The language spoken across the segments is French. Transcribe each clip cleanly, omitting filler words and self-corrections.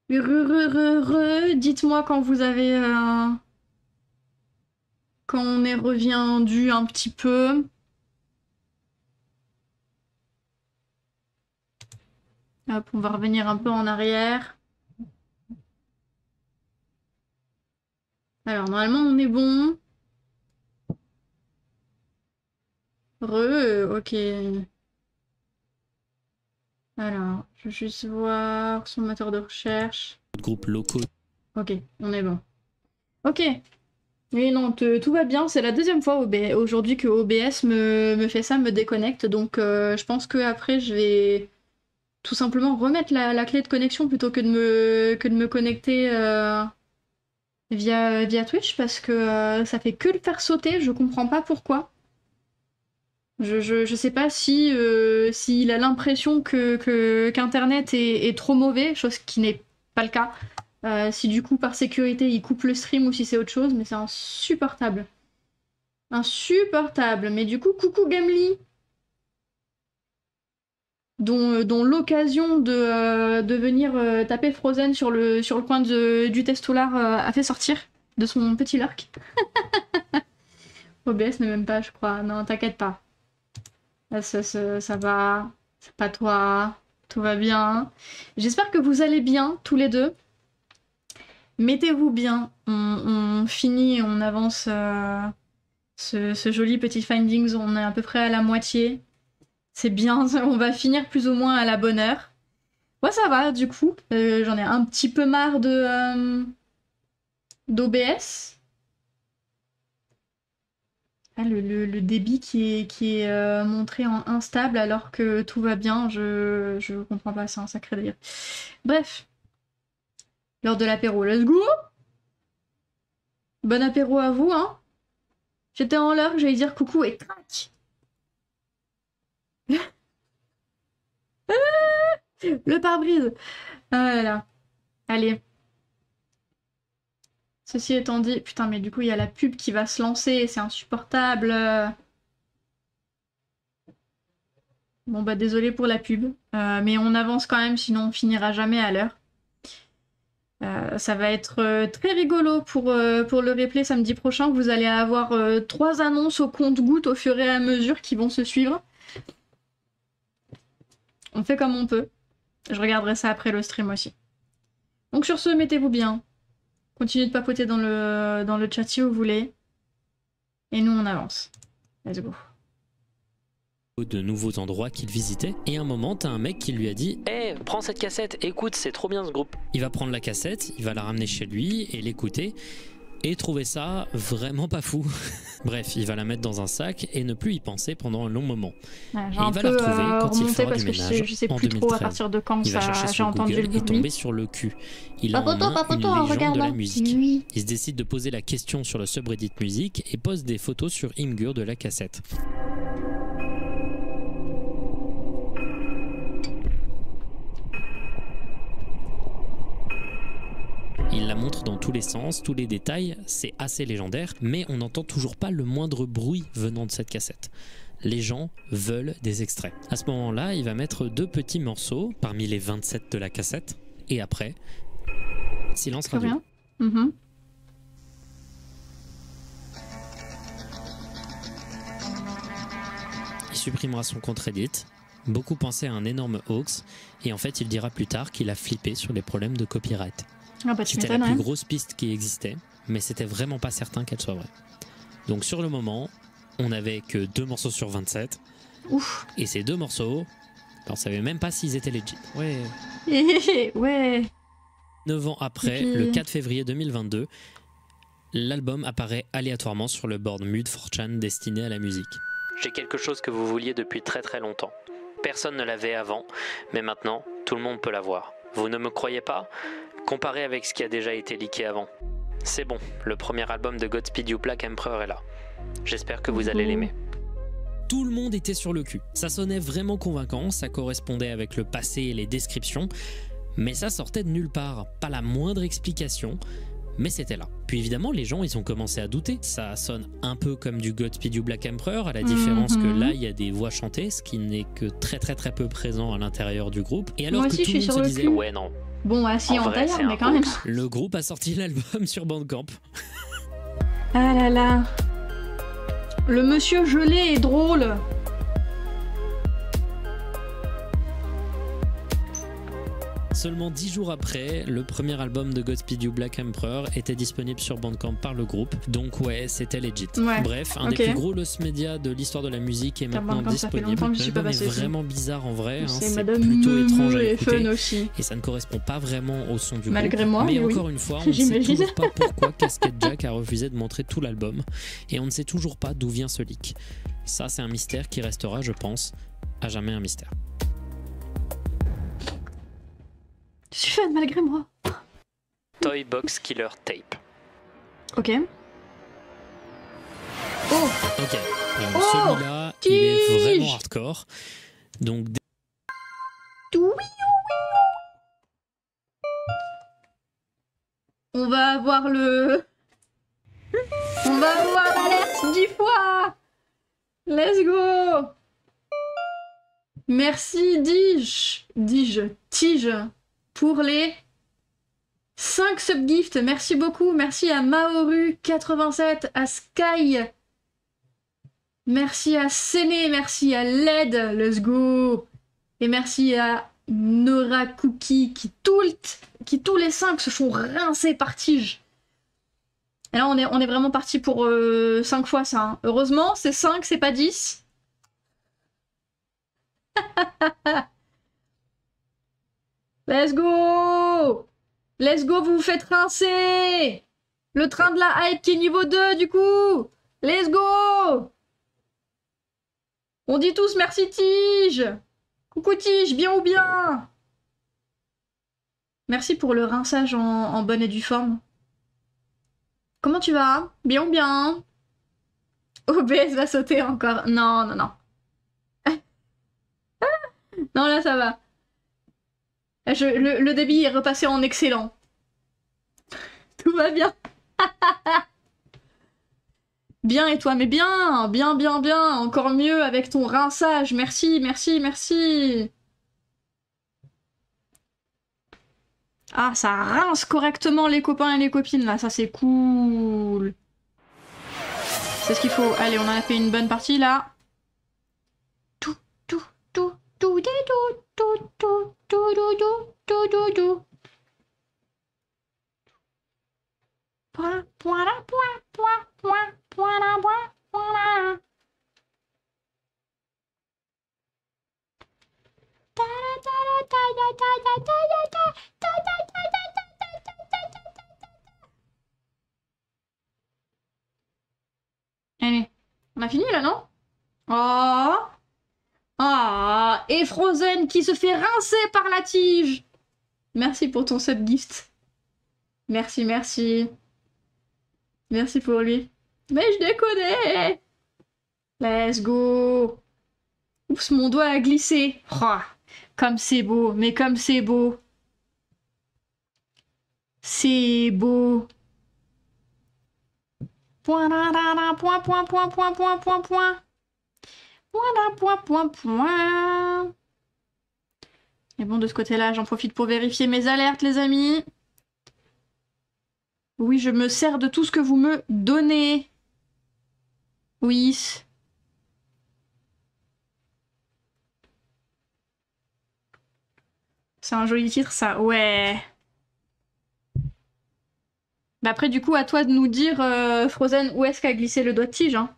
Dites-moi quand vous avez... quand on est reviendu un petit peu. Hop, on va revenir un peu en arrière. Alors, normalement, on est bon. Ok. Alors, je vais juste voir son moteur de recherche. Groupes locaux. Ok, on est bon. Ok. Oui, non, tout va bien. C'est la deuxième fois aujourd'hui que OBS me fait ça, me déconnecte. Donc, je pense que après, je vais tout simplement remettre la clé de connexion plutôt que de me connecter via Twitch parce que ça fait que le faire sauter. Je comprends pas pourquoi. Je sais pas si s'il a l'impression qu'Internet est trop mauvais, chose qui n'est pas le cas. Si du coup par sécurité il coupe le stream ou si c'est autre chose, mais c'est insupportable. Insupportable. Mais du coup, coucou Gamely, dont l'occasion de venir taper Frozen sur le coin du Testolar a fait sortir de son petit lurk. OBS ne m'aime pas, je crois. Non, t'inquiète pas. Ça va, c'est pas toi, tout va bien. J'espère que vous allez bien, tous les deux. Mettez-vous bien, on finit, on avance ce joli petit findings, on est à peu près à la moitié. C'est bien, on va finir plus ou moins à la bonne heure. Ouais, ça va, du coup, j'en ai un petit peu marre d'OBS. Ah, le débit qui est montré en instable alors que tout va bien, je comprends pas, c'est un sacré délire. Bref, l'heure de l'apéro, let's go! Bon apéro à vous, hein! J'étais en l'heure, j'allais dire coucou et crac! Le pare-brise! Ah là là. Allez. Ceci étant dit, putain, mais du coup, il y a la pub qui va se lancer, c'est insupportable. Bon, bah, désolé pour la pub, mais on avance quand même, sinon on finira jamais à l'heure. Ça va être très rigolo pour le replay samedi prochain. Vous allez avoir 3 annonces au compte-gouttes au fur et à mesure qui vont se suivre. On fait comme on peut. Je regarderai ça après le stream aussi. Donc sur ce, mettez-vous bien. Continuez de papoter dans le chat si vous voulez. Et nous, on avance. Let's go. De nouveaux endroits qu'il visitait, et à un moment t'as un mec qui lui a dit hey, prends cette cassette, écoute, c'est trop bien ce groupe. Il va prendre la cassette, il va la ramener chez lui et l'écouter et trouver ça vraiment pas fou. Bref, il va la mettre dans un sac et ne plus y penser pendant un long moment. Ouais, et il va la retrouver quand il fera du ménage je sais en plus 2013. trop à partir de quand il va chercher j'ai sur entendu Google le bruit. et tomber sur le cul. Il a en main une légende de la musique. Oui. Il se décide de poser la question sur le subreddit musique et pose des photos sur Imgur de la cassette. Il la montre dans tous les sens, tous les détails, c'est assez légendaire, mais on n'entend toujours pas le moindre bruit venant de cette cassette. Les gens veulent des extraits. À ce moment-là, il va mettre 2 petits morceaux parmi les 27 de la cassette, et après, silence radio. Rien. Il supprimera son compte Reddit. Beaucoup pensaient à un énorme hoax, et en fait, il dira plus tard qu'il a flippé sur les problèmes de copyright. Ah bah, c'était la plus grosse piste qui existait, mais c'était vraiment pas certain qu'elle soit vraie. Donc sur le moment, on n'avait que 2 morceaux sur 27. Ouf. Et ces 2 morceaux, on savait même pas s'ils étaient legit. Ouais. Ouais. 9 ans après, le 4 février 2022, l'album apparaît aléatoirement sur le board Mud 4chan destiné à la musique. J'ai quelque chose que vous vouliez depuis très très longtemps. Personne ne l'avait avant, mais maintenant, tout le monde peut l'avoir. Vous ne me croyez pas ? Comparé avec ce qui a déjà été leaké avant. C'est bon, le premier album de Godspeed You Black Emperor est là. J'espère que vous allez l'aimer. Tout le monde était sur le cul. Ça sonnait vraiment convaincant, ça correspondait avec le passé et les descriptions, mais ça sortait de nulle part, pas la moindre explication, mais c'était là. Puis évidemment, les gens, ils ont commencé à douter. Ça sonne un peu comme du Godspeed You Black Emperor, à la différence que là, il y a des voix chantées, ce qui n'est que très très très peu présent à l'intérieur du groupe. Et alors que tout le monde se disait, ouais non, Bon, assis en tailleur, mais quand même. Le groupe a sorti l'album sur Bandcamp. Ah là là. Le monsieur gelé est drôle. Seulement 10 jours après, le premier album de Godspeed You Black Emperor était disponible sur Bandcamp par le groupe, donc ouais, c'était legit. Ouais. Bref, un des plus gros loss média de l'histoire de la musique est maintenant disponible. L'album est vraiment bizarre en vrai, hein, c'est plutôt étrange à écouter, aussi. Et ça ne correspond pas vraiment au son du Malgré groupe. Moi, mais encore une fois, on ne sait toujours pas pourquoi Casket Jack a refusé de montrer tout l'album, et on ne sait toujours pas d'où vient ce leak. Ça, c'est un mystère qui restera, je pense, à jamais un mystère. Je suis fan malgré moi. Toy Box Killer Tape. Ok. Oh. Ok. Donc celui-là, il est vraiment hardcore. Donc. On va avoir le. On va avoir l'alerte 10 fois. Let's go. Merci Tige. Pour les 5 subgifts. Merci beaucoup. Merci à Maoru87, à Sky. Merci à Séné, merci à LED. Let's go. Et merci à Nora Cookie qui tous les 5 se font rincer par Tige. Et là on est vraiment parti pour 5 fois ça. Hein. Heureusement, c'est 5, c'est pas 10. Let's go! Let's go, vous vous faites rincer! Le train de la hype qui est niveau 2 du coup! Let's go! On dit tous merci Tige! Coucou Tige, bien ou bien? Merci pour le rinçage en bonne et due forme. Comment tu vas? Bien ou bien? OBS va sauter encore. Non. Non, là ça va. Le débit est repassé en excellent. Tout va bien. Bien et toi? Mais bien. Encore mieux avec ton rinçage. Merci. Ah, ça rince correctement les copains et les copines là. Ça c'est cool. C'est ce qu'il faut. Allez, on en a fait une bonne partie là. Allez, on a fini là, non? Oh! Ah, et Frozen qui se fait rincer par la tige. Merci pour ton subgift. Merci. Merci pour lui. Mais je déconne. Let's go. Oups, mon doigt a glissé. Oh, comme c'est beau, mais comme c'est beau. C'est beau. Point. Et bon, de ce côté-là, j'en profite pour vérifier mes alertes, les amis. Oui, je me sers de tout ce que vous me donnez. Oui. C'est un joli titre, ça. Ouais. Bah après, du coup, à toi de nous dire, Frozen, où est-ce qu'a glissé le doigt de tige, hein.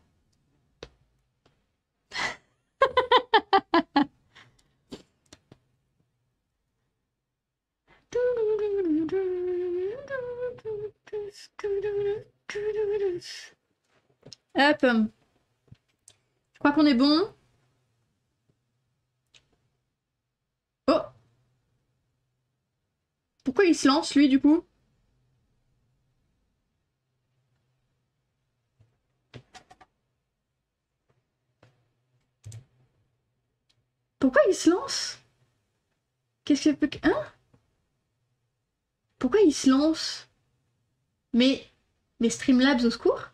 Hop. Je crois qu'on est bon. Oh. Pourquoi il se lance, lui, du coup? Pourquoi il se lance? Qu'est-ce que peut... Hein? Pourquoi il se lance? Mais Streamlabs au secours?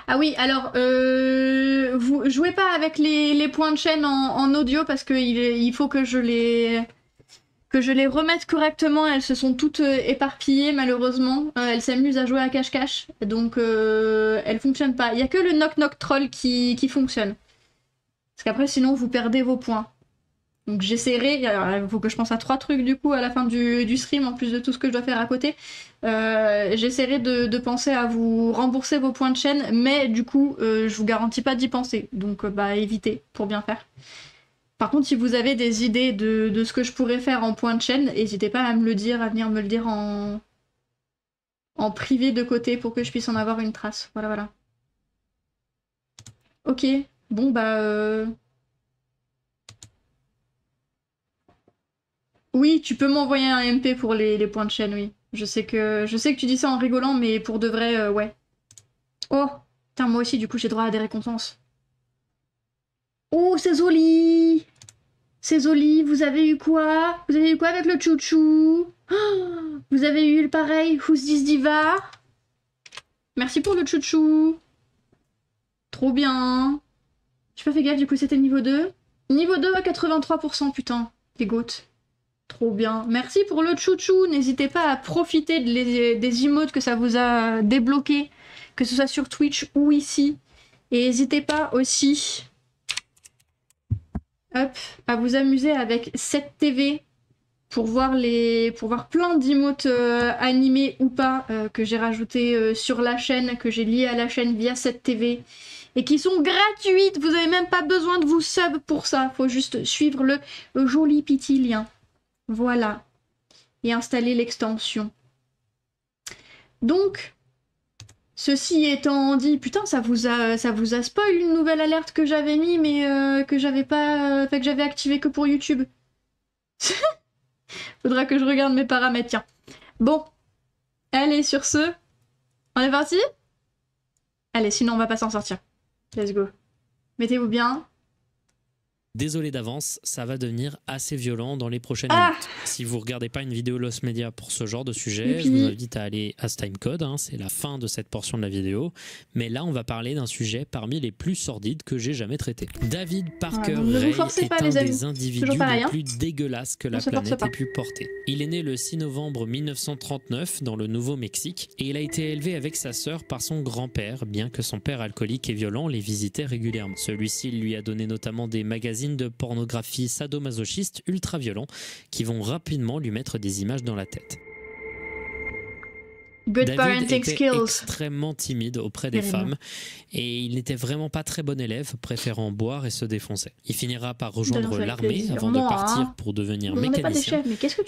Ah oui, alors, vous jouez pas avec les points de chaîne en audio parce qu'il faut que je les remette correctement. Elles se sont toutes éparpillées malheureusement. Elles s'amusent à jouer à cache-cache, donc elles fonctionnent pas. Il y a que le knock-knock troll qui fonctionne. Parce qu'après sinon vous perdez vos points. Donc j'essaierai, il faut que je pense à 3 trucs du coup à la fin du stream, en plus de tout ce que je dois faire à côté. J'essaierai de penser à vous rembourser vos points de chaîne, mais du coup je vous garantis pas d'y penser. Donc bah évitez pour bien faire. Par contre si vous avez des idées de ce que je pourrais faire en points de chaîne, n'hésitez pas à me le dire, à venir me le dire en privé de côté pour que je puisse en avoir une trace. Voilà, voilà. Ok, bon bah... Oui, tu peux m'envoyer un MP pour les points de chaîne, oui. Je sais que tu dis ça en rigolant, mais pour de vrai, ouais. Oh, putain, moi aussi, du coup, j'ai droit à des récompenses. Oh, c'est joli! C'est joli, vous avez eu quoi? Vous avez eu quoi avec le chouchou? Oh, vous avez eu le pareil, Who's This Diva? Merci pour le chouchou. Trop bien. J'ai pas fait gaffe, du coup, c'était niveau 2. Niveau 2 à 83%, putain. Les goats. Trop bien. Merci pour le chouchou. N'hésitez pas à profiter des emotes que ça vous a débloqué, que ce soit sur Twitch ou ici. Et n'hésitez pas aussi à vous amuser avec 7TV pour voir plein d'emotes animés ou pas que j'ai rajouté sur la chaîne, que j'ai lié à la chaîne via 7TV et qui sont gratuites. Vous n'avez même pas besoin de vous sub pour ça. Faut juste suivre le joli petit lien. Voilà. Et installer l'extension. Donc, ceci étant dit, putain, ça vous a spoil une nouvelle alerte que j'avais mis, mais que j'avais pas, que j'avais activé que pour YouTube. Faudra que je regarde mes paramètres, tiens. Bon. Allez, sur ce, on est parti? Allez, sinon on va pas s'en sortir. Let's go. Mettez-vous bien. Désolé d'avance, ça va devenir assez violent dans les prochaines minutes. Si vous ne regardez pas une vidéo Lost Media pour ce genre de sujet, je vous invite à aller à ce timecode, hein, c'est la fin de cette portion de la vidéo. Mais là, on va parler d'un sujet parmi les plus sordides que j'ai jamais traité. David Parker Ray est un des individus les plus dégueulasses que la planète ait pu porter. Il est né le 6 novembre 1939 dans le Nouveau-Mexique et il a été élevé avec sa sœur par son grand-père, bien que son père alcoolique et violent les visitait régulièrement. Celui-ci lui a donné notamment des magazines de pornographie sadomasochiste ultra violents qui vont rapidement lui mettre des images dans la tête. David était extrêmement timide auprès des femmes et il n'était vraiment pas très bon élève, préférant boire et se défoncer. Il finira par rejoindre l'armée avant de partir pour devenir mécanicien.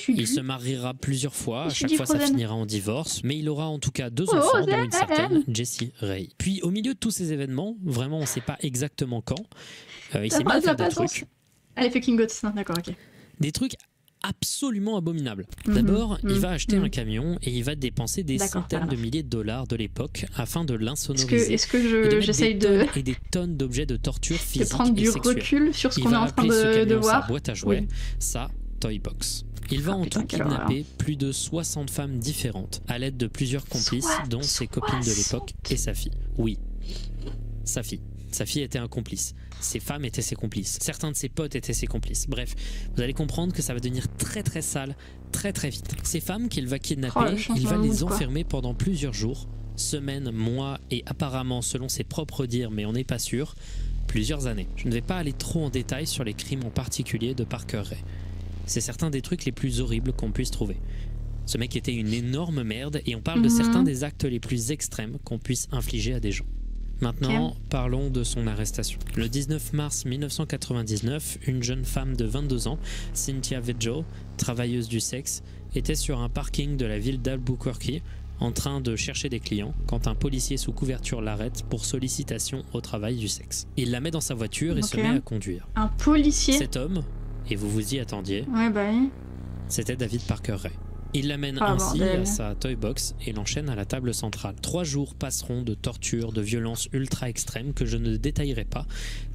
Il se mariera plusieurs fois, à chaque fois ça finira en divorce, mais il aura en tout cas 2 enfants, dont une certaine Jessie Ray. Puis au milieu de tous ces événements, vraiment on ne sait pas exactement quand, il s'est mis à faire des trucs. Allez, fucking goats, d'accord, ok. Des trucs absolument abominable. D'abord, il va acheter un camion et il va dépenser des centaines de milliers de dollars de l'époque afin de l'insonoriser. Est-ce que j'essaye de... Et des tonnes d'objets de torture physique prendre du recul sur ce qu'on est en train de voir. Sa boîte à jouets, sa toy box. Il va en tout kidnapper plus de 60 femmes différentes à l'aide de plusieurs complices, dont ses copines de l'époque et sa fille. Oui, sa fille. Sa fille était un complice. Ses femmes étaient ses complices. Certains de ses potes étaient ses complices. Bref, vous allez comprendre que ça va devenir très très sale, très très vite. Ces femmes qu'il va kidnapper, il va les enfermer pendant plusieurs jours, semaines, mois et apparemment, selon ses propres dires, mais on n'est pas sûr, plusieurs années. Je ne vais pas aller trop en détail sur les crimes en particulier de Parker Ray. C'est certains des trucs les plus horribles qu'on puisse trouver. Ce mec était une énorme merde et on parle de certains des actes les plus extrêmes qu'on puisse infliger à des gens. Maintenant, parlons de son arrestation. Le 19 mars 1999, une jeune femme de 22 ans, Cynthia Vedjo, travailleuse du sexe, était sur un parking de la ville d'Albuquerque en train de chercher des clients quand un policier sous couverture l'arrête pour sollicitation au travail du sexe. Il la met dans sa voiture et se met à conduire. Un policier? Cet homme, et vous vous y attendiez, c'était David Parker Ray. Il l'amène ainsi à sa toy box et l'enchaîne à la table centrale. 3 jours passeront de torture, de violence ultra extrême que je ne détaillerai pas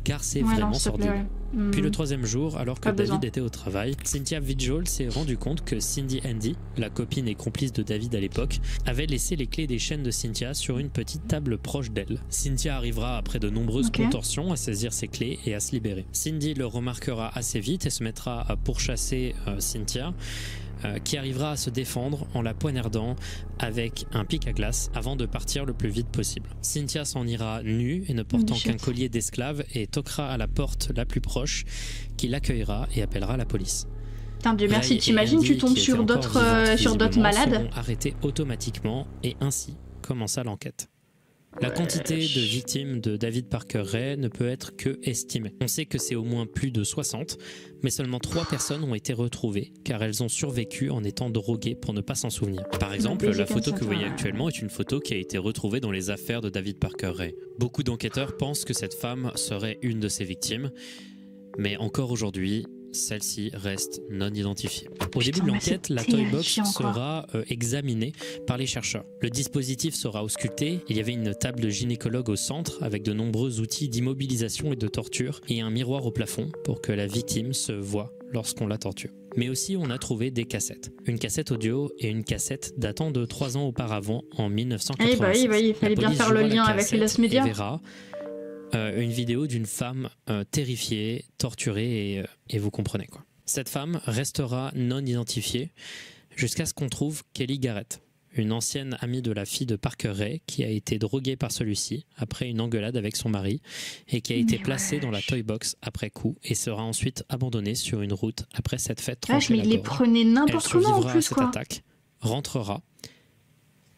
car c'est vraiment sordide. Puis le 3e jour, alors que David était au travail, Cynthia Vigil s'est rendu compte que Cindy Handy, la copine et complice de David à l'époque, avait laissé les clés des chaînes de Cynthia sur une petite table proche d'elle. Cynthia arrivera après de nombreuses contorsions à saisir ses clés et à se libérer. Cindy le remarquera assez vite et se mettra à pourchasser Cynthia, qui arrivera à se défendre en la poignardant avec un pic à glace avant de partir le plus vite possible. Cynthia s'en ira nue et ne portant qu'un collier d'esclave et toquera à la porte la plus proche qui l'accueillera et appellera la police. Putain, Dieu merci, t'imagines, tu tombes sur d'autres malades. Seront arrêtés automatiquement et ainsi commença l'enquête. La quantité de victimes de David Parker Ray ne peut être que estimée. On sait que c'est au moins plus de 60, mais seulement 3 personnes ont été retrouvées, car elles ont survécu en étant droguées pour ne pas s'en souvenir. Par exemple, la photo que vous voyez actuellement est une photo qui a été retrouvée dans les affaires de David Parker Ray. Beaucoup d'enquêteurs pensent que cette femme serait une de ses victimes, mais encore aujourd'hui, celle-ci reste non identifiée. Au début de l'enquête, la toy box sera examinée par les chercheurs. Le dispositif sera ausculté. Il y avait une table de gynécologue au centre avec de nombreux outils d'immobilisation et de torture et un miroir au plafond pour que la victime se voie lorsqu'on la torture. Mais aussi, on a trouvé des cassettes. Une cassette audio et une cassette datant de 3 ans auparavant, en 1986. Il fallait bien faire le lien avec les Lost Media. Une vidéo d'une femme terrifiée, torturée et vous comprenez quoi. Cette femme restera non identifiée jusqu'à ce qu'on trouve Kelly Garrett, une ancienne amie de la fille de Parker Ray qui a été droguée par celui-ci après une engueulade avec son mari et qui a été placée dans la toy box après coup et sera ensuite abandonnée sur une route après cette fête tranchée la gorge. Mais il les prenait n'importe comment en plus, à cette attaque, rentrera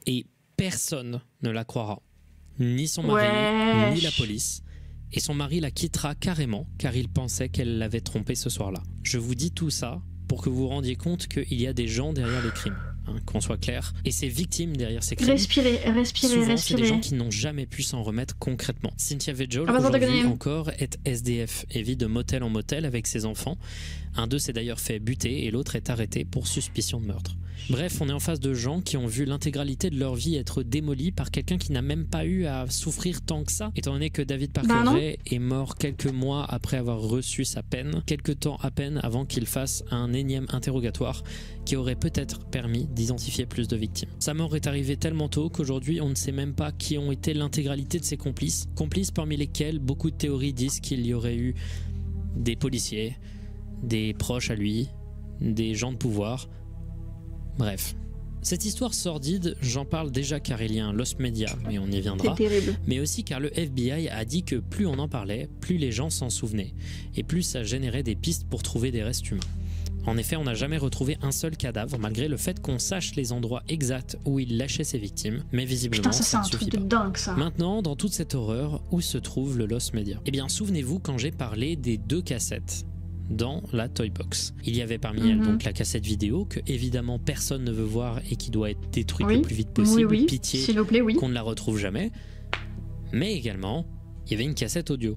et personne ne la croira. Ni son mari, ni la police. Et son mari la quittera carrément car il pensait qu'elle l'avait trompé ce soir-là. Je vous dis tout ça pour que vous vous rendiez compte qu'il y a des gens derrière les crimes, hein, qu'on soit clair. Et ces victimes derrière ces crimes, respirez. C'est des gens qui n'ont jamais pu s'en remettre concrètement. Cynthia Vigil, aujourd'hui encore, est SDF et vit de motel en motel avec ses enfants. Un d'eux s'est d'ailleurs fait buter et l'autre est arrêté pour suspicion de meurtre. Bref, on est en face de gens qui ont vu l'intégralité de leur vie être démolie par quelqu'un qui n'a même pas eu à souffrir tant que ça, étant donné que David Parker Ray est mort quelques mois après avoir reçu sa peine, quelques temps à peine avant qu'il fasse un énième interrogatoire qui aurait peut-être permis d'identifier plus de victimes. Sa mort est arrivée tellement tôt qu'aujourd'hui on ne sait même pas qui ont été l'intégralité de ses complices, parmi lesquels beaucoup de théories disent qu'il y aurait eu des policiers, des proches à lui, des gens de pouvoir. Bref, cette histoire sordide, j'en parle déjà car il y a un Lost Media, mais on y viendra, mais aussi car le FBI a dit que plus on en parlait, plus les gens s'en souvenaient, et plus ça générait des pistes pour trouver des restes humains. En effet, on n'a jamais retrouvé un seul cadavre, malgré le fait qu'on sache les endroits exacts où il lâchait ses victimes, mais visiblement ça ne suffit pas. Dingue, ça. Maintenant, dans toute cette horreur, où se trouve le Lost Media? Eh bien, souvenez-vous quand j'ai parlé des 2 cassettes dans la toy box. Il y avait parmi elles donc la cassette vidéo que évidemment personne ne veut voir et qui doit être détruite le plus vite possible. Pitié s'il vous plaît, qu'on ne la retrouve jamais. Mais également, il y avait une cassette audio.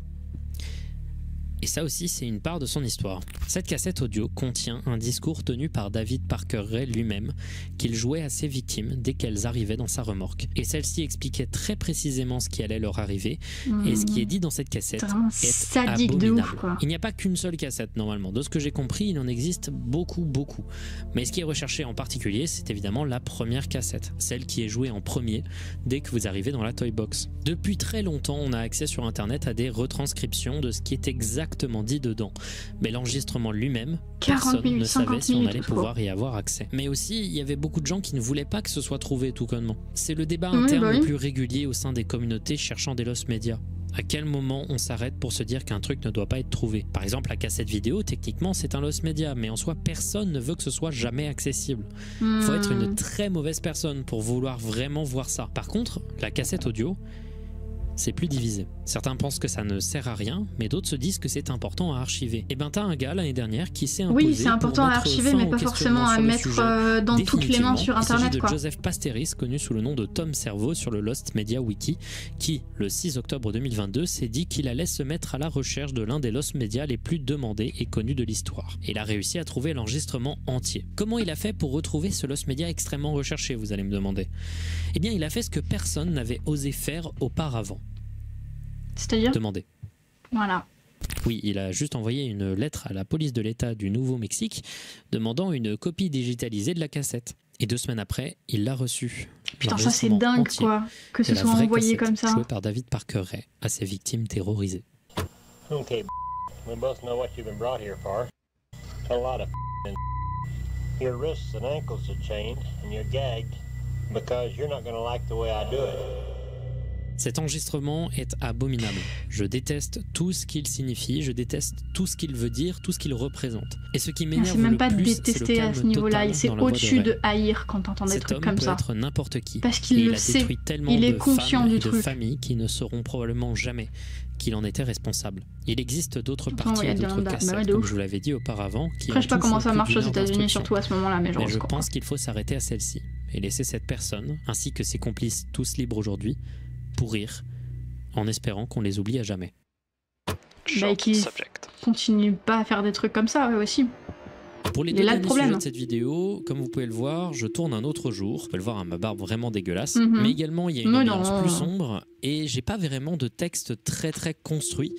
Et ça aussi, c'est une part de son histoire. Cette cassette audio contient un discours tenu par David Parker Ray lui-même, qu'il jouait à ses victimes dès qu'elles arrivaient dans sa remorque. Et celle-ci expliquait très précisément ce qui allait leur arriver, et ce qui est dit dans cette cassette est abominable. De ouf, quoi. Il n'y a pas qu'une seule cassette, normalement. De ce que j'ai compris, il en existe beaucoup. Mais ce qui est recherché en particulier, c'est évidemment la première cassette, celle qui est jouée en premier dès que vous arrivez dans la toy box. Depuis très longtemps, on a accès sur Internet à des retranscriptions de ce qui est exactement dit dedans, mais l'enregistrement lui-même, personne ne savait si on allait pouvoir y avoir accès. Mais aussi, il y avait beaucoup de gens qui ne voulaient pas que ce soit trouvé tout connement. C'est le débat interne le plus régulier au sein des communautés cherchant des Lost Media. À quel moment on s'arrête pour se dire qu'un truc ne doit pas être trouvé? Par exemple, la cassette vidéo, techniquement, c'est un Lost Media, mais en soi, personne ne veut que ce soit jamais accessible. Faut être une très mauvaise personne pour vouloir vraiment voir ça. Par contre, la cassette audio, c'est plus divisé. Certains pensent que ça ne sert à rien, mais d'autres se disent que c'est important à archiver. Et ben t'as un gars l'année dernière qui s'est imposé. Oui, c'est important à archiver, mais pas forcément à mettre dans toutes les mains sur Internet. Il s'agit de Joseph Pasteris, connu sous le nom de Tom Servo sur le Lost Media Wiki, qui, le 6 octobre 2022, s'est dit qu'il allait se mettre à la recherche de l'un des Lost Media les plus demandés et connus de l'histoire. Et il a réussi à trouver l'enregistrement entier. Comment il a fait pour retrouver ce Lost Media extrêmement recherché, vous allez me demander? Eh bien, il a fait ce que personne n'avait osé faire auparavant. C'est-à-dire demander. Voilà. Oui, il a juste envoyé une lettre à la police de l'État du Nouveau-Mexique demandant une copie digitalisée de la cassette. Et 2 semaines après, il l'a reçue. Putain, ça c'est dingue quoi, que ce soit envoyé comme ça. Joué par David Parker Ray à ses victimes terrorisées. Okay, we both know what you've been brought here for. A lot of your wrists and ankles are chained and you're gagged because you're not going to like the way I do it. Cet enregistrement est abominable. Je déteste tout ce qu'il signifie, je déteste tout ce qu'il veut dire, tout ce qu'il représente. Et ce qui m'énerve le plus, c'est même pas de détester à ce niveau-là, c'est au-dessus de haïr quand t'entends des trucs comme ça. Cet homme peut être n'importe qui. Parce qu'il le sait, il est conscient du truc. De familles qui ne sauront probablement jamais qu'il en était responsable. Il existe d'autres parties et d'autres cassettes, comme je vous l'avais dit auparavant. Après, je sais pas comment ça marche aux États-Unis, surtout à ce moment-là, mais je pense qu'il faut s'arrêter à celle-ci et laisser cette personne, ainsi que ses complices tous libres aujourd'hui, pourrir, en espérant qu'on les oublie à jamais. Bah, qu'ils continuent pas à faire des trucs comme ça, ouais, aussi. Pour les 2 derniers sujets de cette vidéo, comme vous pouvez le voir, je tourne un autre jour. Vous pouvez le voir, ma barbe vraiment dégueulasse. Mais également, il y a une ambiance plus sombre. Et j'ai pas vraiment de texte très construit.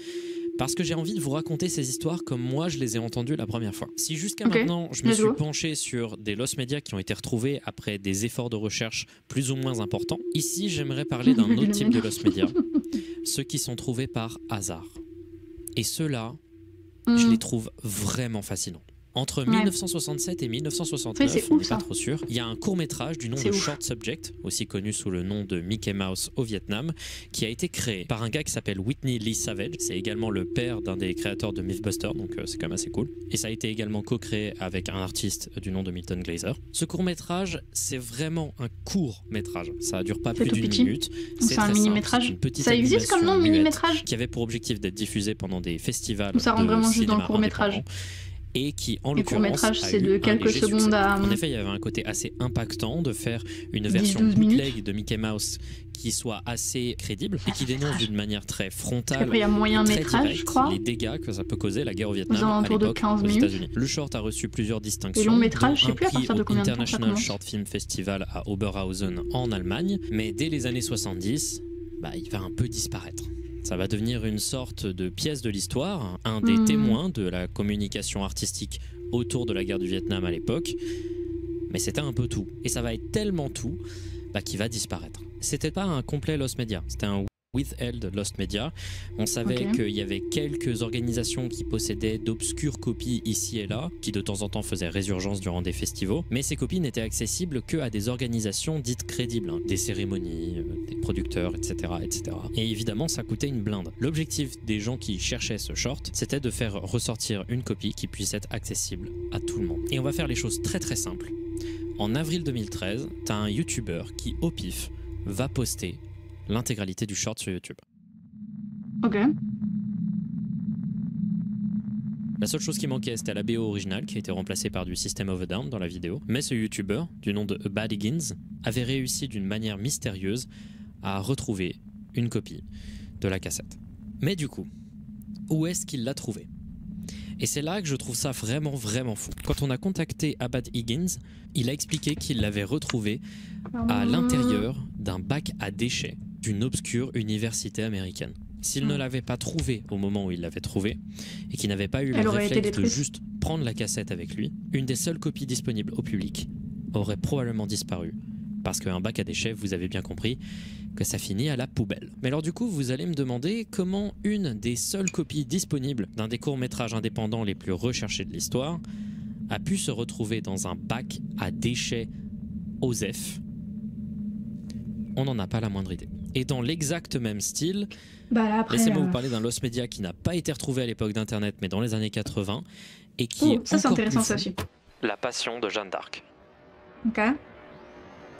Parce que j'ai envie de vous raconter ces histoires comme moi je les ai entendues la première fois. Si jusqu'à maintenant je me suis penché sur des Lost Media qui ont été retrouvés après des efforts de recherche plus ou moins importants, ici j'aimerais parler d'un autre type de Lost Media, ceux qui sont trouvés par hasard. Et ceux-là, je les trouve vraiment fascinants. Entre 1967 et 1969, on n'est pas trop sûr, il y a un court-métrage du nom de Short Subject, aussi connu sous le nom de Mickey Mouse au Vietnam, qui a été créé par un gars qui s'appelle Whitney Lee Savage. C'est également le père d'un des créateurs de Mythbusters, donc c'est quand même assez cool. Et ça a été également co-créé avec un artiste du nom de Milton Glaser. Ce court-métrage, c'est vraiment un court-métrage. Ça ne dure pas plus d'1 minute. C'est un mini-métrage. Ça existe comme nom, mini-métrage? Qui avait pour objectif d'être diffusé pendant des festivals. Ça rentre vraiment juste dans le court-métrage. Et qui, en l'occurrence, c'est de quelques secondes à... En effet, il y avait un côté assez impactant de faire une version bootleg de Mickey Mouse qui soit assez crédible et qui dénonce d'une manière très frontale, après, il y a moyen métrage, je crois, les dégâts que ça peut causer la guerre au Vietnam à l'époque aux États-Unis. Le short a reçu plusieurs distinctions. Et long métrage, je sais plus à partir de combien de temps ça International Short Film Festival à Oberhausen en Allemagne, mais dès les années 70, il va un peu disparaître. Ça va devenir une sorte de pièce de l'histoire, un des témoins de la communication artistique autour de la guerre du Vietnam à l'époque. Mais c'était un peu tout. Et ça va être tellement tout qu'il va disparaître. C'était pas un complet Lost Media, c'était un withheld Lost Media. On savait qu'il y avait quelques organisations qui possédaient d'obscures copies ici et là, qui de temps en temps faisaient résurgence durant des festivals, mais ces copies n'étaient accessibles qu'à des organisations dites crédibles, des cérémonies, des producteurs, etc., etc. Et évidemment, ça coûtait une blinde. L'objectif des gens qui cherchaient ce short, c'était de faire ressortir une copie qui puisse être accessible à tout le monde. Et on va faire les choses très simples. En avril 2013, t'as un YouTuber qui, au pif, va poster l'intégralité du short sur YouTube. Ok. La seule chose qui manquait, c'était la BO originale qui a été remplacée par du System of a Down dans la vidéo. Mais ce YouTuber, du nom de Bad Higgins, avait réussi d'une manière mystérieuse à retrouver une copie de la cassette. Mais du coup, où est-ce qu'il l'a trouvée? Et c'est là que je trouve ça vraiment fou. Quand on a contacté Bad Higgins, il a expliqué qu'il l'avait retrouvée à l'intérieur d'un bac à déchets d'une obscure université américaine. S'il ne l'avait pas trouvée au moment où il l'avait trouvée, et qu'il n'avait pas eu le réflexe de juste prendre la cassette avec lui, une des seules copies disponibles au public aurait probablement disparu. Parce qu'un bac à déchets, vous avez bien compris, que ça finit à la poubelle. Mais alors du coup, vous allez me demander comment une des seules copies disponibles d'un des courts-métrages indépendants les plus recherchés de l'histoire a pu se retrouver dans un bac à déchets OSEF. On n'en a pas la moindre idée. Et dans l'exact même style, laissez-moi vous parler d'un Lost Media qui n'a pas été retrouvé à l'époque d'Internet, mais dans les années 80, et qui est ça c'est encore intéressant plus ça aussi. La Passion de Jeanne d'Arc. Ok.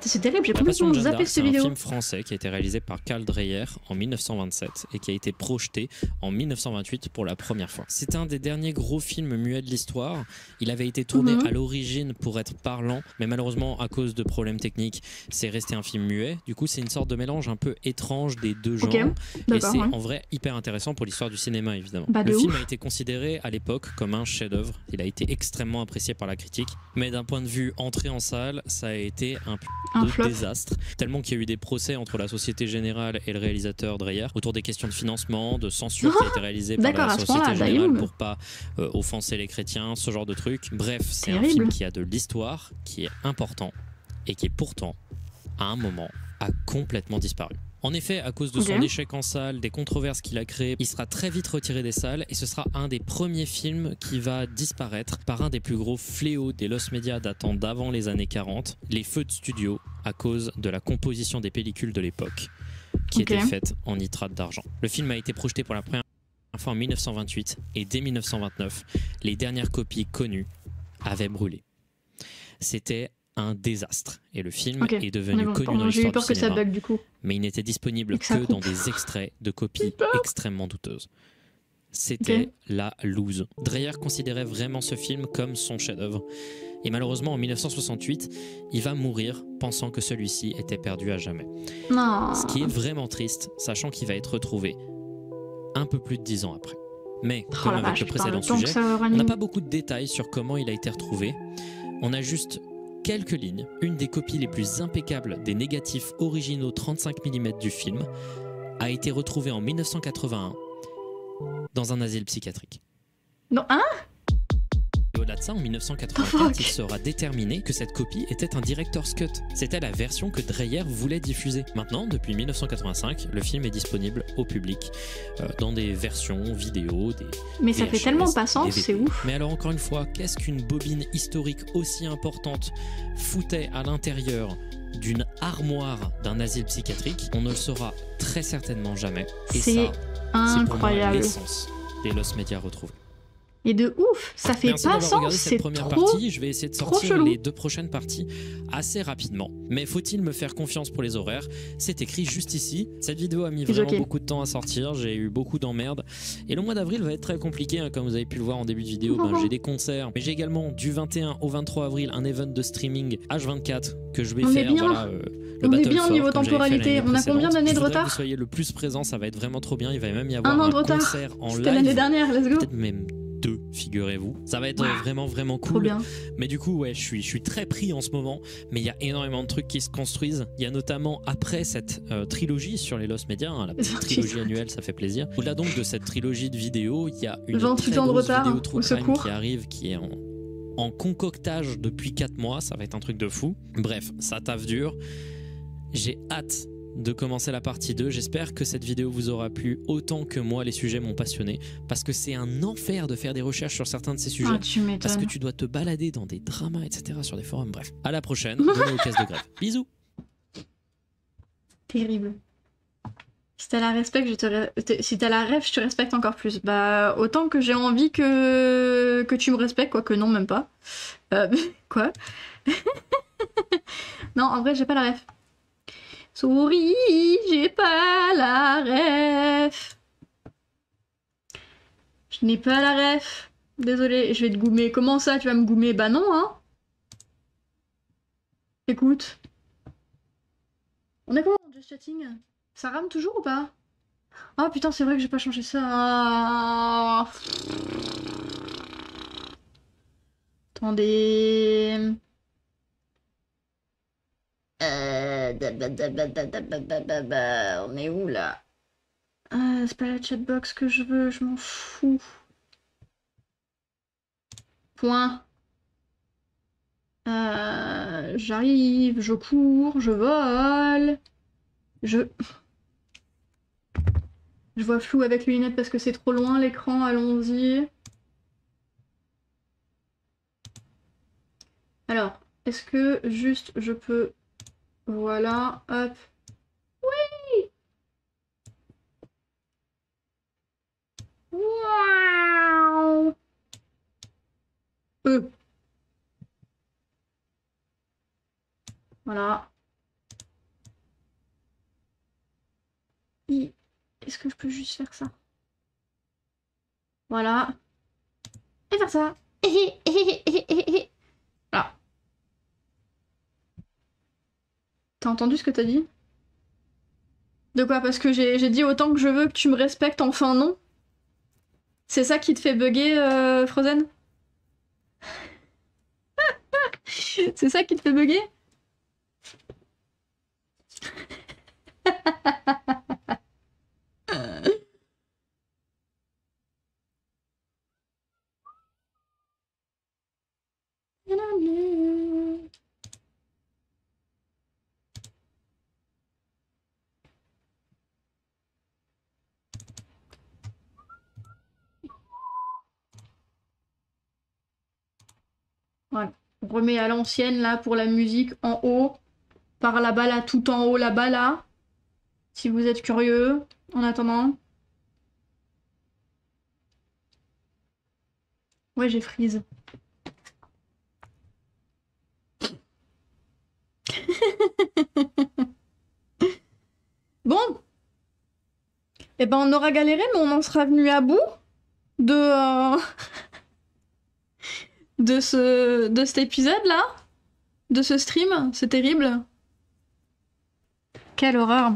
C'est terrible, j'ai La Passion complètement de Jeanne zappé d'Arc, cette c'est un vidéo. film français qui a été réalisé par Karl Dreyer en 1927 et qui a été projeté en 1928 pour la première fois. C'est un des derniers gros films muets de l'histoire. Il avait été tourné à l'origine pour être parlant, mais malheureusement, à cause de problèmes techniques, c'est resté un film muet. Du coup, c'est une sorte de mélange un peu étrange des deux genres. Et c'est en vrai hyper intéressant pour l'histoire du cinéma, évidemment. Le film a été considéré à l'époque comme un chef-d'œuvre. Il a été extrêmement apprécié par la critique, mais d'un point de vue entrée en salle, ça a été un désastre, tellement qu'il y a eu des procès entre la Société Générale et le réalisateur Dreyer autour des questions de financement, de censure qui a été réalisée par la Société Générale pour pas offenser les chrétiens, ce genre de trucs. Bref, c'est un film qui a de l'histoire, qui est important et qui pourtant, à un moment, a complètement disparu. En effet, à cause de son échec en salle, des controverses qu'il a créées, il sera très vite retiré des salles et ce sera un des premiers films qui va disparaître par un des plus gros fléaux des lost media datant d'avant les années 40, les feux de studio, à cause de la composition des pellicules de l'époque, qui était faite en nitrate d'argent. Le film a été projeté pour la première fois en 1928 et dès 1929, les dernières copies connues avaient brûlé. C'était un désastre et le film est devenu connu dans l'histoire du cinéma, bug, du coup. Mais il n'était disponible que dans des extraits de copies extrêmement douteuses. C'était la loose. Dreyer considérait vraiment ce film comme son chef-d'œuvre et malheureusement en 1968 il va mourir pensant que celui-ci était perdu à jamais. Ce qui est vraiment triste, sachant qu'il va être retrouvé un peu plus de 10 ans après. Mais comme avec le précédent sujet, on n'a pas beaucoup de détails sur comment il a été retrouvé. On a juste quelques lignes, une des copies les plus impeccables des négatifs originaux 35 mm du film a été retrouvée en 1981 dans un asile psychiatrique. Non, hein? Et au-delà de ça, en 1984, il sera déterminé que cette copie était un director's cut. C'était la version que Dreyer voulait diffuser. Maintenant, depuis 1985, le film est disponible au public dans des versions vidéo, Mais ça fait tellement pas sens, c'est ouf. Mais alors encore une fois, qu'est-ce qu'une bobine historique aussi importante foutait à l'intérieur d'une armoire d'un asile psychiatrique? On ne le saura très certainement jamais. Et c'est incroyable. C'est pour moi l'essence des lost media retrouvés. Et de ouf, ça fait pas sens, c'est trop partie. Je vais essayer de sortir les 2 prochaines parties assez rapidement. Mais faut-il me faire confiance pour les horaires? C'est écrit juste ici. Cette vidéo a mis vraiment beaucoup de temps à sortir, j'ai eu beaucoup d'emmerdes. Et le mois d'avril va être très compliqué, hein, comme vous avez pu le voir en début de vidéo. J'ai des concerts, mais j'ai également du 21 au 23 avril un event de streaming H24 que je vais faire. Voilà, on est bien au niveau temporalité. On a combien d'années de retard? Que vous soyez le plus présent, ça va être vraiment trop bien. Il va même y avoir un concert en live. C'était l'année dernière, let's go. Peut-être même 2, figurez-vous. Ça va être vraiment cool. Trop bien. Mais du coup, ouais, je suis très pris en ce moment. Mais il y a énormément de trucs qui se construisent. Il y a notamment, après cette trilogie sur les lost media, hein, la petite trilogie annuelle, ça fait plaisir. Au-delà donc de cette trilogie de vidéos, il y a une très grosse vidéo True Crime qui arrive, qui est en concoctage depuis 4 mois. Ça va être un truc de fou. Bref, ça taffe dur. J'ai hâte de commencer la partie 2. J'espère que cette vidéo vous aura plu autant que moi. Les sujets m'ont passionné parce que c'est un enfer de faire des recherches sur certains de ces sujets, parce que tu dois te balader dans des dramas, etc., sur des forums. Bref, à la prochaine. Venez aux caisses de grève. Bisous. Terrible. Si t'as la respect, si t'as la ref, je te respecte encore plus. Bah, autant que j'ai envie que tu me respectes, quoique non, même pas. Quoi? Non, en vrai, j'ai pas la ref. Souris, j'ai pas la ref. Je n'ai pas la ref. Désolée, je vais te goumer. Comment ça, tu vas me goumer? Bah non, hein. Écoute. On est comment en just chatting? Ça rame toujours ou pas? Oh putain, c'est vrai que j'ai pas changé ça. Attendez. On est où là? C'est pas la chatbox que je veux, je m'en fous. Point. J'arrive, je cours, je vole. Je vois flou avec les lunettes parce que c'est trop loin l'écran, allons-y. Alors, est-ce que juste je peux... Voilà, hop. Oui! Waouh! Voilà. est-ce que je peux juste faire ça? Voilà. Et faire ça. Voilà. T'as entendu ce que t'as dit? De quoi? Parce que j'ai dit autant que je veux que tu me respectes, enfin non? C'est ça qui te fait bugger, Frozen? C'est ça qui te fait bugger? Voilà. On remet à l'ancienne là pour la musique en haut. Par là-bas là, tout en haut là-bas là. Si vous êtes curieux. En attendant. Ouais, j'ai freeze. Bon. Eh ben on aura galéré, mais on en sera venu à bout de de cet épisode là, de ce stream. C'est terrible. Quelle horreur.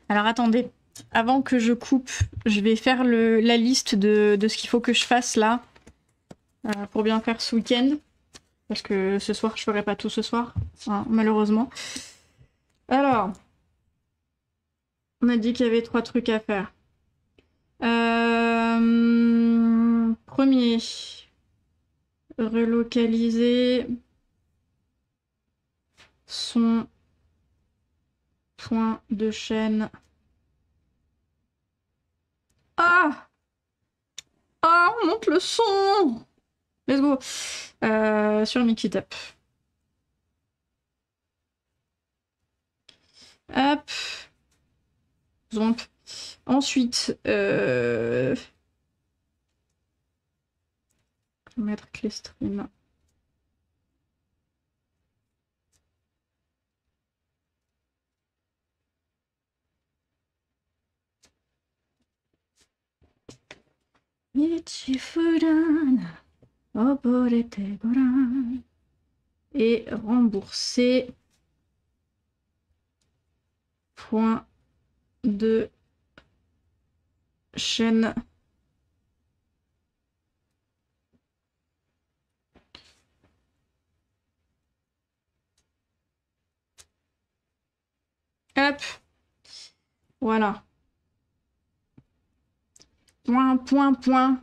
Alors attendez, avant que je coupe, je vais faire la liste de ce qu'il faut que je fasse là pour bien faire ce week-end. Parce que ce soir, je ferai pas tout ce soir, hein, malheureusement. Alors, on a dit qu'il y avait 3 trucs à faire. Premier, relocaliser son point de chaîne. Ah! Ah, on monte le son! Let's go! Sur Mixitup. Hop. Zomp. Ensuite, je vais mettre clé stream. Et rembourser point de chaîne. Hop. Voilà. Point, point, point.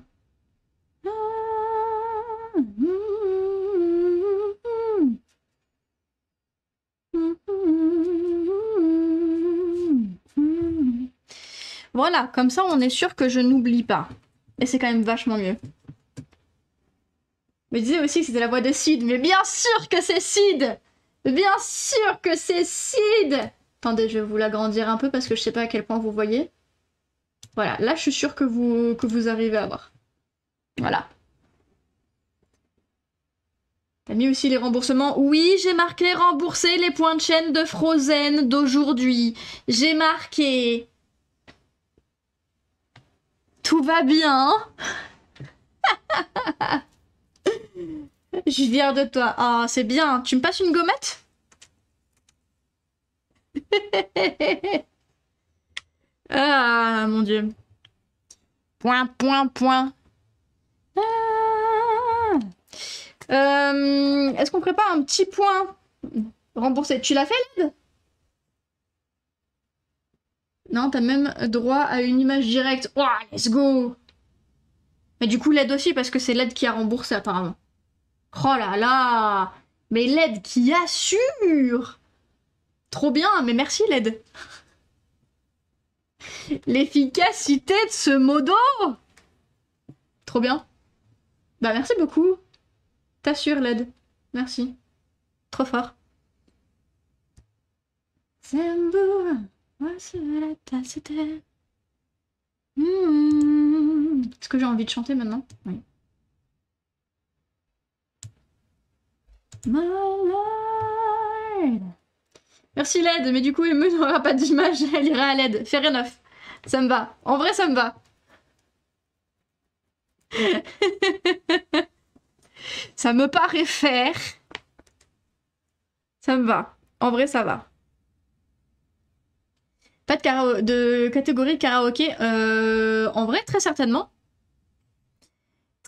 Voilà, comme ça on est sûr que je n'oublie pas. Et c'est quand même vachement mieux. Mais disais aussi que c'était la voix de Sid, mais bien sûr que c'est Sid! Bien sûr que c'est Sid! Attendez, je vais vous l'agrandir un peu parce que je sais pas à quel point vous voyez. Voilà, là je suis sûre que vous arrivez à voir. Voilà. T'as mis aussi les remboursements? Oui, j'ai marqué rembourser les points de chaîne de Frozen d'aujourd'hui. J'ai marqué. Tout va bien. Je suis fière de toi. Ah, c'est bien. Tu me passes une gommette? Ah, mon Dieu. Point, point, point. Ah. Est-ce qu'on prépare un petit point remboursé? Tu l'as fait, l'aide? Non, t'as même droit à une image directe. Oh, let's go! Mais du coup, l'aide aussi, parce que c'est l'aide qui a remboursé, apparemment. Oh là là! Mais l'aide qui assure! Trop bien, mais merci, l'aide. L'efficacité de ce modo! Trop bien. Bah, merci beaucoup. T'assures, l'aide. Merci. Trop fort. Est-ce que j'ai envie de chanter maintenant? Oui. My Lord. Merci l'aide, mais du coup, il me n'aura pas d'image, elle ira à l'aide. Fair enough. Ça me va. En vrai, ça me va. Ça me paraît faire. Ça me va. En vrai, ça va. Pas de catégorie karaoké. En vrai, très certainement.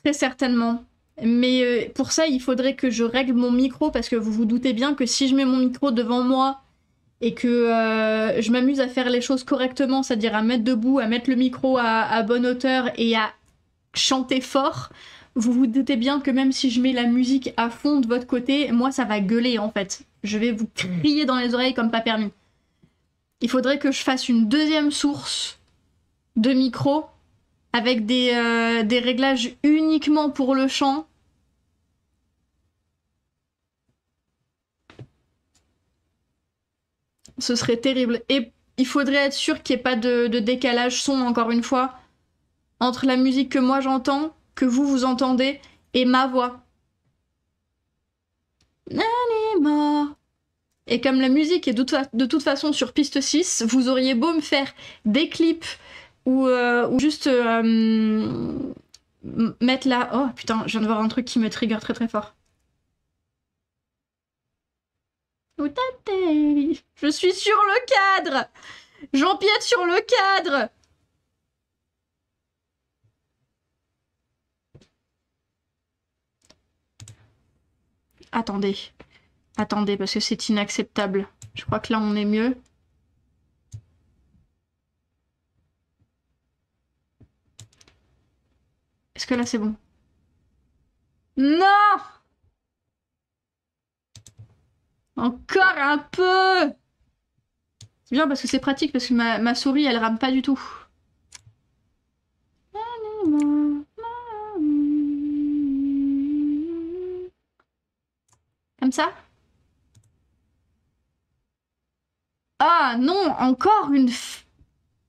Très certainement. Mais pour ça, il faudrait que je règle mon micro parce que vous vous doutez bien que si je mets mon micro devant moi et que je m'amuse à faire les choses correctement, c'est-à-dire à mettre debout, à mettre le micro à bonne hauteur et à chanter fort, vous vous doutez bien que même si je mets la musique à fond de votre côté, moi ça va gueuler en fait. Je vais vous crier dans les oreilles comme pas permis. Il faudrait que je fasse une deuxième source de micro avec des réglages uniquement pour le chant. Ce serait terrible. Et il faudrait être sûr qu'il n'y ait pas de décalage son, encore une fois, entre la musique que moi j'entends, que vous entendez, et ma voix. Anima. Et comme la musique est de toute façon sur piste 6, vous auriez beau me faire des clips ou juste mettre la... Oh putain, je viens de voir un truc qui me trigger très très fort. Je suis sur le cadre! J'empiète sur le cadre! Attendez. Attendez, parce que c'est inacceptable. Je crois que là, on est mieux. Est-ce que là, c'est bon? Non! Encore un peu! C'est bien parce que c'est pratique, parce que ma souris, elle rame pas du tout. Comme ça? Ah non, encore une...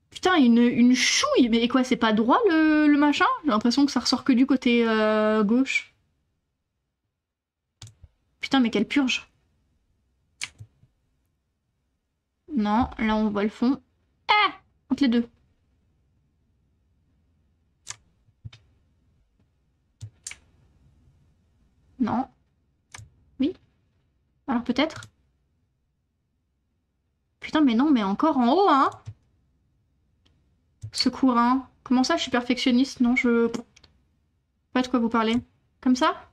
Putain, une chouille! Mais quoi, c'est pas droit le machin? J'ai l'impression que ça ressort que du côté gauche. Putain, mais quelle purge! Non, là on voit le fond. Ah! Entre les deux. Non. Oui. Alors peut-être? Putain, mais non, mais encore en haut, hein? Secours, hein? Comment ça, je suis perfectionniste? Non, je... Pas de quoi vous parler. Comme ça?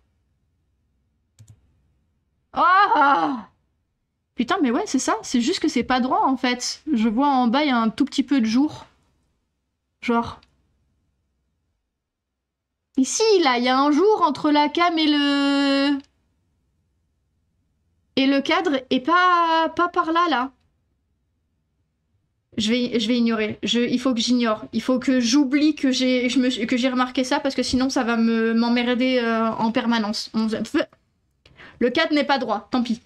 Oh! Putain, mais ouais, c'est ça. C'est juste que c'est pas droit, en fait. Je vois en bas, il y a un tout petit peu de jour. Genre... Ici, là, il y a un jour entre la cam et le... Et le cadre, et pas par là, là. Je vais ignorer. Il faut que j'ignore. Il faut que j'oublie que j'ai remarqué ça, parce que sinon, ça va m'emmerder en permanence. Le cadre n'est pas droit, tant pis.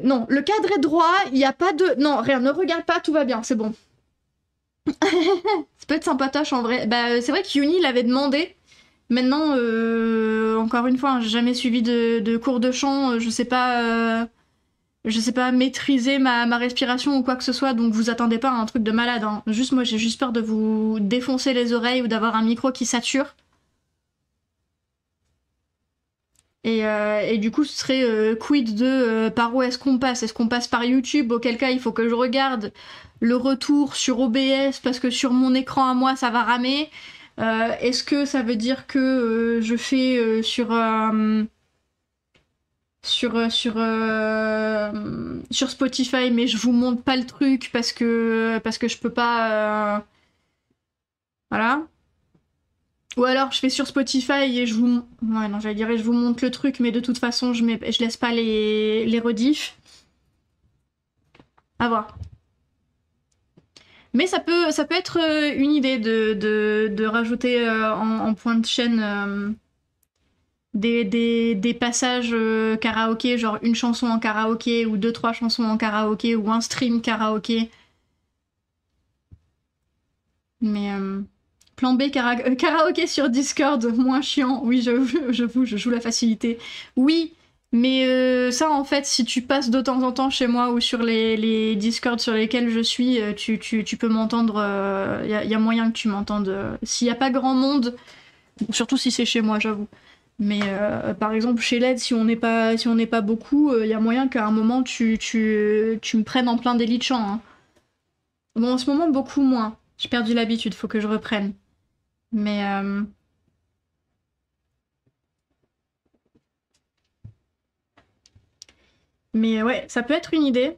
Non, le cadre est droit, il n'y a pas de... Non, rien, ne regarde pas, tout va bien, c'est bon. Ça peut être sympatoche en vrai. Bah, c'est vrai que Yuni l'avait demandé. Maintenant, encore une fois, hein, j'ai jamais suivi de cours de chant, je sais pas maîtriser ma respiration ou quoi que ce soit, donc vous attendez pas à un truc de malade. Hein. Juste, moi, j'ai juste peur de vous défoncer les oreilles ou d'avoir un micro qui sature. Et du coup, ce serait quid de par où est-ce qu'on passe? Est-ce qu'on passe par YouTube? Auquel cas, il faut que je regarde le retour sur OBS parce que sur mon écran à moi, ça va ramer. Est-ce que ça veut dire que je fais sur Spotify, mais je vous montre pas le truc parce que je peux pas... Voilà. Ou alors je fais sur Spotify et je vous... Ouais, non, j'allais dire je vous montre le truc, mais de toute façon, je laisse pas les rediffs. À voir. Mais ça peut être une idée de rajouter en point de chaîne des passages karaoké, genre une chanson en karaoké, ou 2-3 chansons en karaoké, ou un stream karaoké. Mais... Plan B, karaoké sur Discord, moins chiant. Oui, j'avoue, je joue la facilité. Oui, Mais ça, en fait, si tu passes de temps en temps chez moi ou sur les Discord sur lesquels je suis, tu peux m'entendre. Y a moyen que tu m'entendes. S'il n'y a pas grand monde, surtout si c'est chez moi, j'avoue. Mais par exemple, chez LED, si on n'est pas beaucoup, y a moyen qu'à un moment, tu me prennes en plein délit de chant. Hein. Bon, en ce moment, beaucoup moins. J'ai perdu l'habitude, faut que je reprenne. Mais... Mais ouais, ça peut être une idée.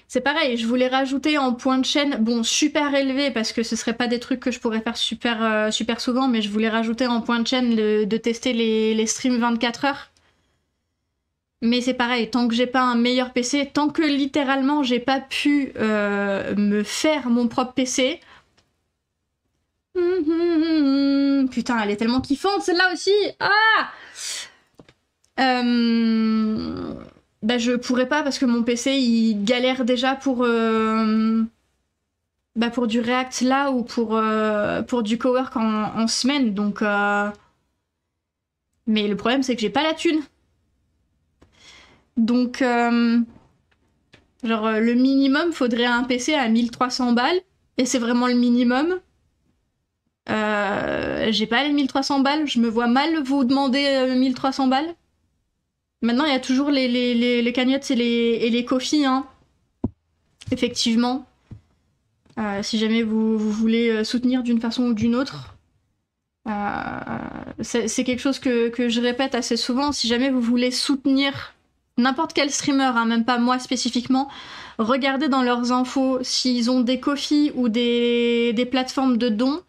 C'est pareil, je voulais rajouter en point de chaîne, bon, super élevé, parce que ce serait pas des trucs que je pourrais faire super souvent, mais je voulais rajouter en point de chaîne de tester les streams 24 heures. Mais c'est pareil, tant que j'ai pas un meilleur PC, tant que littéralement j'ai pas pu me faire mon propre PC... Putain, elle est tellement kiffante celle-là aussi. Ah Bah je pourrais pas parce que mon PC il galère déjà pour du React là ou pour du Cowork en semaine, donc mais le problème c'est que j'ai pas la thune. Donc genre le minimum faudrait un PC à 1300 balles et c'est vraiment le minimum. J'ai pas les 1300 balles, je me vois mal vous demander 1300 balles. Maintenant, il y a toujours les cagnottes et les Ko-fi, hein. Effectivement. Si jamais vous voulez soutenir d'une façon ou d'une autre. C'est quelque chose que je répète assez souvent. Si jamais vous voulez soutenir n'importe quel streamer, hein, même pas moi spécifiquement, regardez dans leurs infos s'ils ont des Ko-fi ou des plateformes de dons.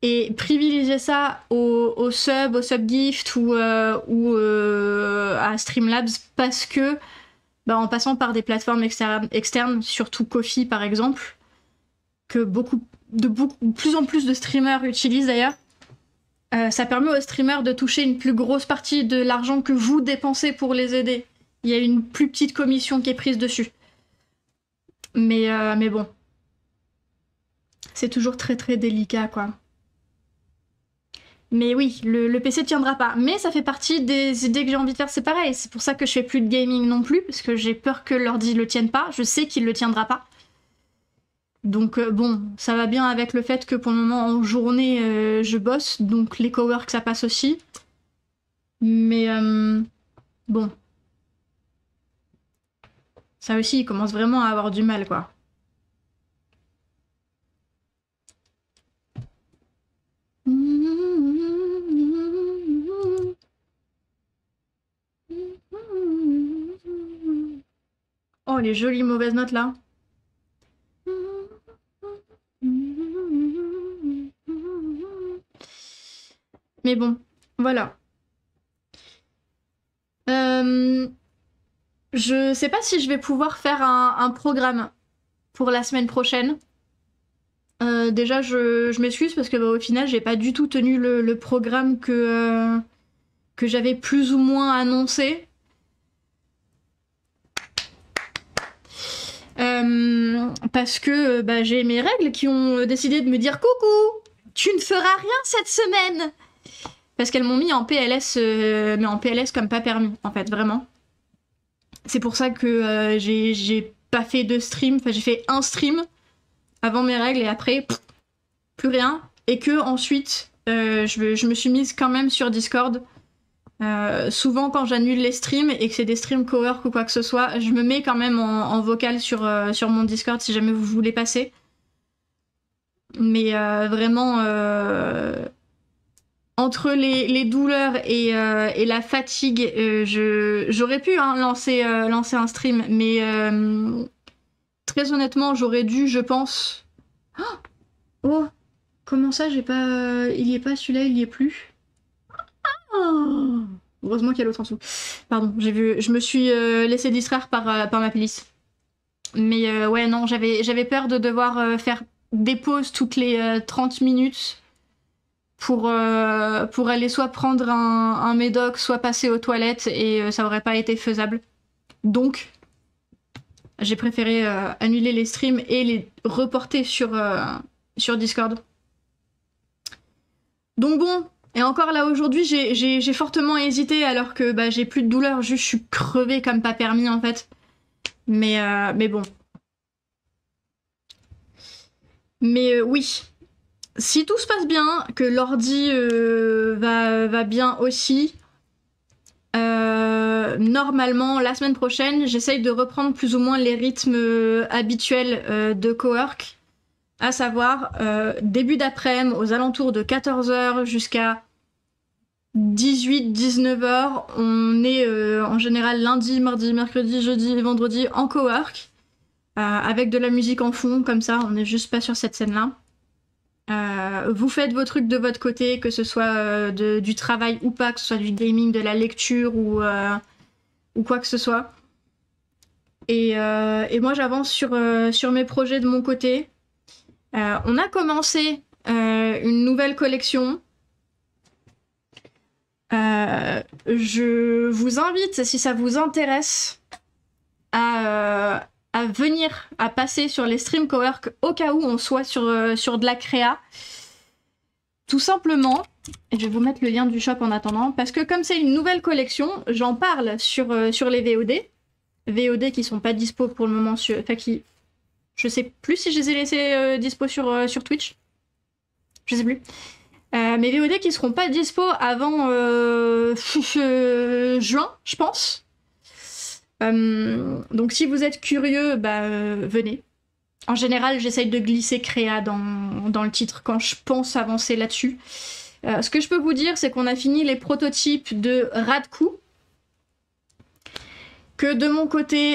Et privilégier ça au sub gift ou à Streamlabs parce que en passant par des plateformes externes, surtout Ko-fi par exemple, que plus en plus de streamers utilisent d'ailleurs, ça permet aux streamers de toucher une plus grosse partie de l'argent que vous dépensez pour les aider. Il y a une plus petite commission qui est prise dessus. Mais bon. C'est toujours très très délicat quoi. Mais oui, le PC tiendra pas. Mais ça fait partie des idées que j'ai envie de faire, c'est pareil. C'est pour ça que je fais plus de gaming non plus, parce que j'ai peur que l'ordi le tienne pas. Je sais qu'il le tiendra pas. Donc bon, ça va bien avec le fait que pour le moment, en journée, je bosse. Donc les cowork, ça passe aussi. Mais bon. Ça aussi, il commence vraiment à avoir du mal, quoi. Oh, les jolies mauvaises notes là. Mais bon, voilà. Je sais pas si je vais pouvoir faire un programme pour la semaine prochaine. Déjà, je m'excuse parce que au final, j'ai pas du tout tenu le programme que j'avais plus ou moins annoncé. Parce que j'ai mes règles qui ont décidé de me dire coucou, tu ne feras rien cette semaine. Parce qu'elles m'ont mis en PLS, mais en PLS comme pas permis, en fait, vraiment. C'est pour ça que j'ai pas fait de stream, enfin j'ai fait un stream avant mes règles et après, plus rien. Et que ensuite, je me suis mise quand même sur Discord. Souvent quand j'annule les streams et que c'est des streams cowork ou quoi que ce soit, je me mets quand même en vocal sur mon Discord si jamais vous voulez passer. Mais vraiment, entre les douleurs et la fatigue, j'aurais pu lancer un stream, mais très honnêtement, j'aurais dû, je pense... Oh, comment ça, j'ai pas... il y est pas celui-là, il y est plus. Oh, heureusement qu'il y a l'autre en dessous. Pardon, je me suis laissé distraire par ma playlist. Mais ouais, non, j'avais peur de devoir faire des pauses toutes les 30 minutes pour aller soit prendre un médoc, soit passer aux toilettes, et ça aurait pas été faisable. Donc, j'ai préféré annuler les streams et les reporter sur Discord. Donc bon, Et encore là aujourd'hui, j'ai fortement hésité alors que bah, j'ai plus de douleur, juste je suis crevée comme pas permis en fait. Mais bon. Mais oui, si tout se passe bien, que l'ordi va bien aussi, normalement la semaine prochaine, j'essaye de reprendre plus ou moins les rythmes habituels de cowork. À savoir, début d'après-midi, aux alentours de 14h jusqu'à 18-19h, on est en général lundi, mardi, mercredi, jeudi et vendredi en cowork, avec de la musique en fond, comme ça, on n'est juste pas sur cette scène-là. Vous faites vos trucs de votre côté, que ce soit du travail ou pas, que ce soit du gaming, de la lecture ou quoi que ce soit. Et moi, j'avance sur mes projets de mon côté. On a commencé une nouvelle collection. Je vous invite, si ça vous intéresse, à venir, à passer sur les stream cowork au cas où on soit sur de la créa. Tout simplement, et je vais vous mettre le lien du shop en attendant, parce que comme c'est une nouvelle collection, j'en parle sur les VOD qui sont pas dispo pour le moment sur... Enfin, qui... Je sais plus si je les ai laissés dispo sur Twitch. Je sais plus. Mes VOD qui seront pas dispo avant juin, je pense. Donc si vous êtes curieux, venez. En général, j'essaye de glisser créa dans le titre quand je pense avancer là-dessus. Ce que je peux vous dire, c'est qu'on a fini les prototypes de Radku. Que de mon côté,